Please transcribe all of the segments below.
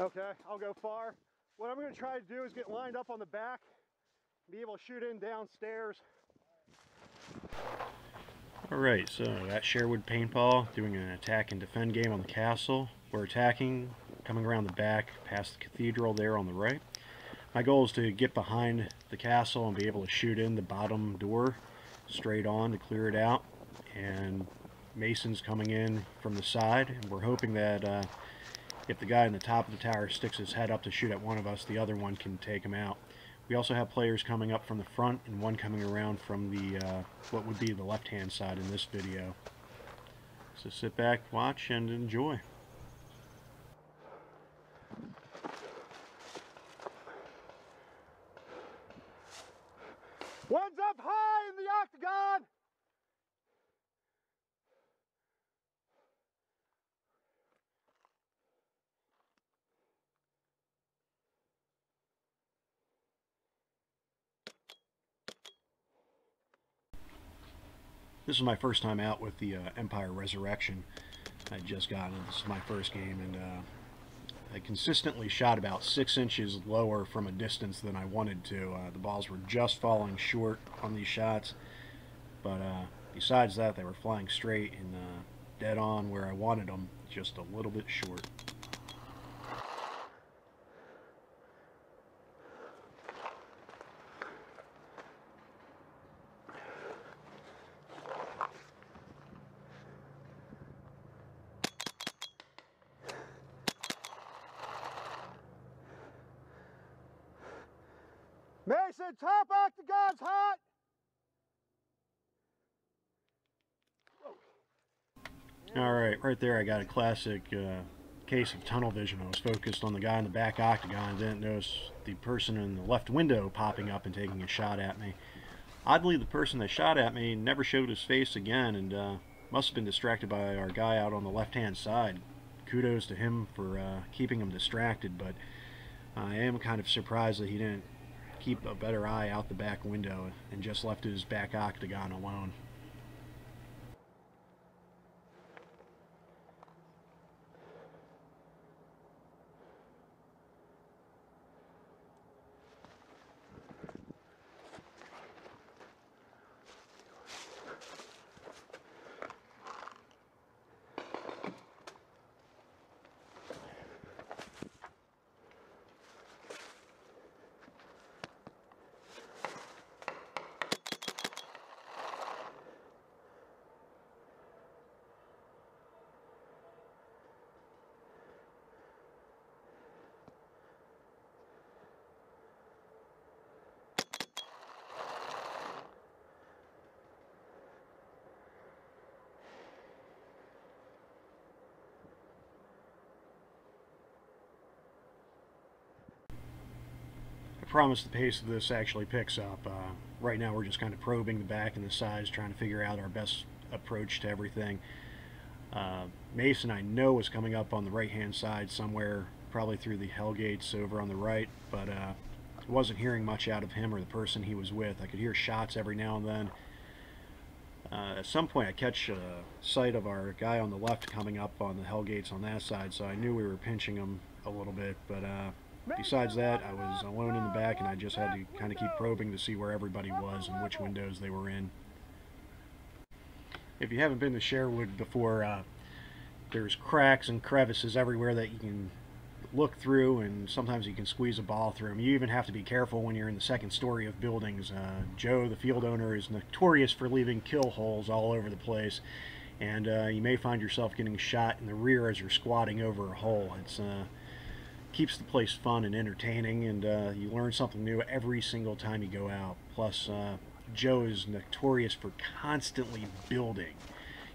Okay, I'll go far. What I'm going to try to do is get lined up on the back, be able to shoot in downstairs. Alright, so at Sherwood Paintball, doing an attack and defend game on the castle. We're attacking, coming around the back, past the cathedral there on the right. My goal is to get behind the castle and be able to shoot in the bottom door straight on to clear it out. And Mason's coming in from the side, and we're hoping that if the guy in the top of the tower sticks his head up to shoot at one of us, the other one can take him out. We also have players coming up from the front and one coming around from the what would be the left-hand side in this video. So sit back, watch, and enjoy. One's up high in the octagon! This is my first time out with the Empire Resurrection. I just got it. This is my first game, and I consistently shot about 6 inches lower from a distance than I wanted to. The balls were just falling short on these shots, but besides that, they were flying straight and dead on where I wanted them, just a little bit short. Mason, top octagon's hot! Alright, right there I got a classic case of tunnel vision. I was focused on the guy in the back octagon and didn't notice the person in the left window popping up and taking a shot at me. Oddly, the person that shot at me never showed his face again, and must have been distracted by our guy out on the left-hand side. Kudos to him for keeping him distracted, but I am kind of surprised that he didn't keep a better eye out the back window and just left his back octagon alone. I promise the pace of this actually picks up. Right now we're just kind of probing the back and the sides, trying to figure out our best approach to everything. Mason, I know, is coming up on the right hand side somewhere, probably through the hell gates over on the right, but I wasn't hearing much out of him or the person he was with. I could hear shots every now and then. At some point I catch sight of our guy on the left coming up on the hell gates on that side, so I knew we were pinching him a little bit, but besides that, I was alone in the back, and I just had to kind of keep probing to see where everybody was and which windows they were in. If you haven't been to Sherwood before, there's cracks and crevices everywhere that you can look through, and sometimes you can squeeze a ball through them. You even have to be careful when you're in the second story of buildings. Joe, the field owner, is notorious for leaving kill holes all over the place, and you may find yourself getting shot in the rear as you're squatting over a hole. It's keeps the place fun and entertaining, and you learn something new every single time you go out. Plus, Joe is notorious for constantly building.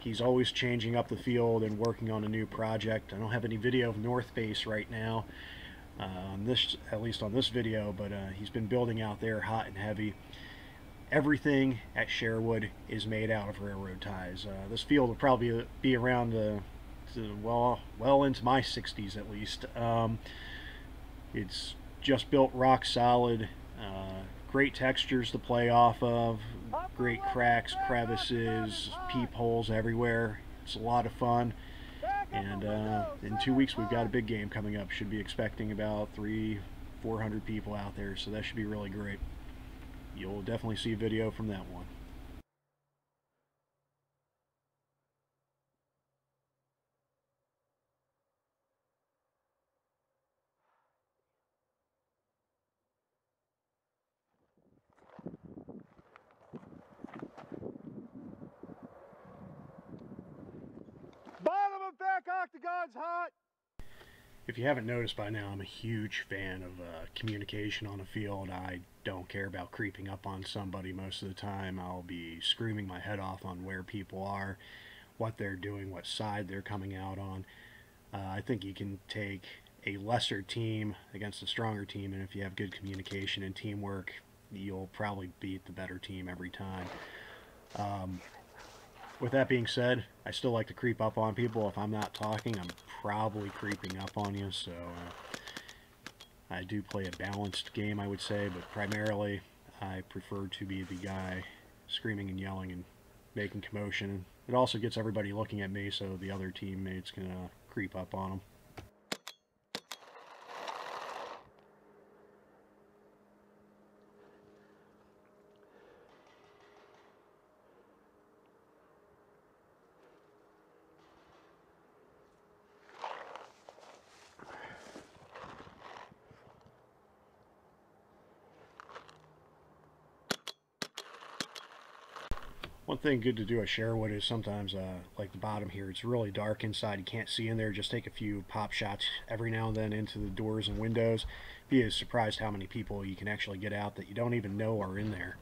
He's always changing up the field and working on a new project. I don't have any video of North Base right now, on this, at least on this video, but he's been building out there hot and heavy. Everything at Sherwood is made out of railroad ties. This field will probably be around well into my 60s at least. It's just built rock solid, great textures to play off of, great cracks, crevices, peepholes everywhere. It's a lot of fun. And in 2 weeks we've got a big game coming up. Should be expecting about 300-400 people out there, so that should be really great. You'll definitely see video from that one. Bottom of back octagon's hot. If you haven't noticed by now, I'm a huge fan of communication on the field. I don't care about creeping up on somebody most of the time. I'll be screaming my head off on where people are, what they're doing, what side they're coming out on. I think you can take a lesser team against a stronger team, and if you have good communication and teamwork, you'll probably beat the better team every time. With that being said, I still like to creep up on people. If I'm not talking, I'm probably creeping up on you, so I do play a balanced game, I would say, but primarily I prefer to be the guy screaming and yelling and making commotion. It also gets everybody looking at me, so the other teammates can creep up on them. One thing good to do at Sherwood is sometimes, like the bottom here, it's really dark inside. You can't see in there. Just take a few pop shots every now and then into the doors and windows. Be surprised how many people you can actually get out that you don't even know are in there.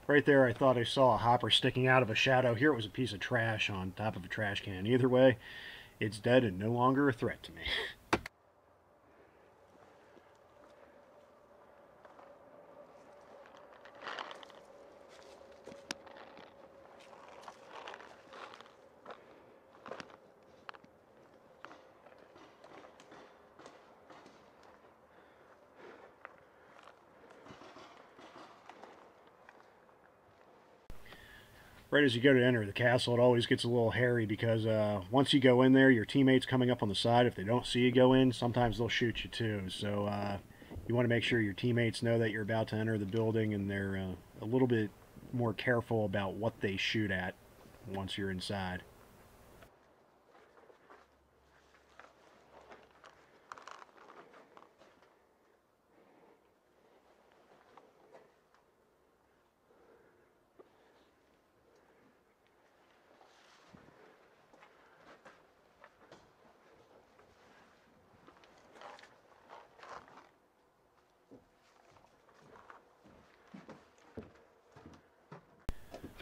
Right there, I thought I saw a hopper sticking out of a shadow. Here it was a piece of trash on top of a trash can. Either way, it's dead and no longer a threat to me. Right as you go to enter the castle, it always gets a little hairy because once you go in there, your teammates coming up on the side, if they don't see you go in, sometimes they'll shoot you too. So you want to make sure your teammates know that you're about to enter the building, and they're a little bit more careful about what they shoot at once you're inside.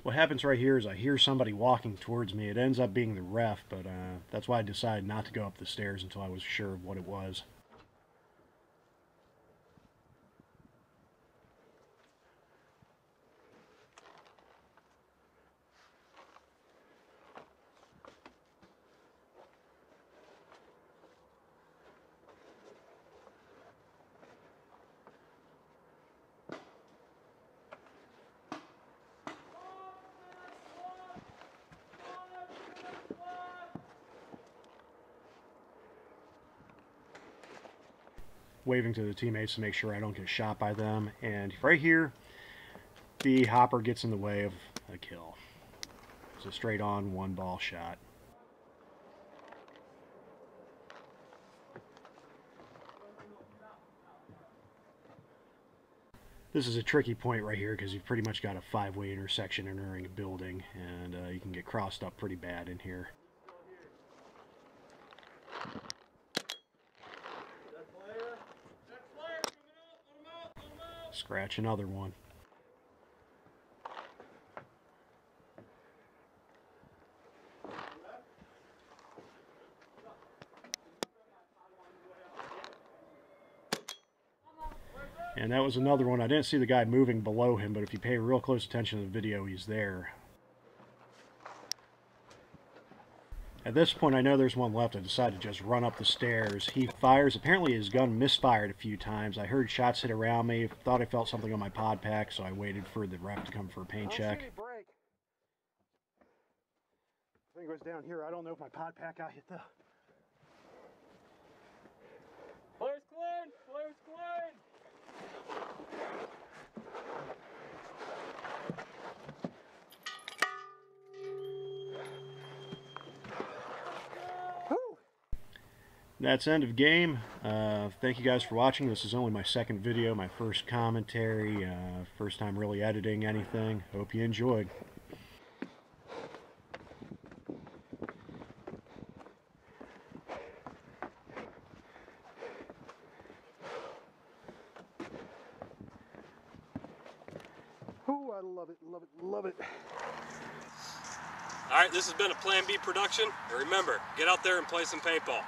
What happens right here is I hear somebody walking towards me. It ends up being the ref, but that's why I decided not to go up the stairs until I was sure of what it was. waving to the teammates to make sure I don't get shot by them. And right here, the hopper gets in the way of a kill. It's a straight on one ball shot. This is a tricky point right here because you've pretty much got a five-way intersection entering a building, and you can get crossed up pretty bad in here. Scratch another one. And that was another one. I didn't see the guy moving below him, but if you pay real close attention to the video, he's there. At this point, I know there's one left. I decided to just run up the stairs. He fires. Apparently his gun misfired a few times. I heard shots hit around me. Thought I felt something on my pod pack, so I waited for the ref to come for a paint check. I think it was down here. I don't know if my pod pack got hit though. Players clean! Players clean! That's end of game. Thank you guys for watching. This is only my second video, my first commentary, first time really editing anything. Hope you enjoyed. Oh, I love it, love it, love it. Alright, this has been a Plan B production. And remember, get out there and play some paintball.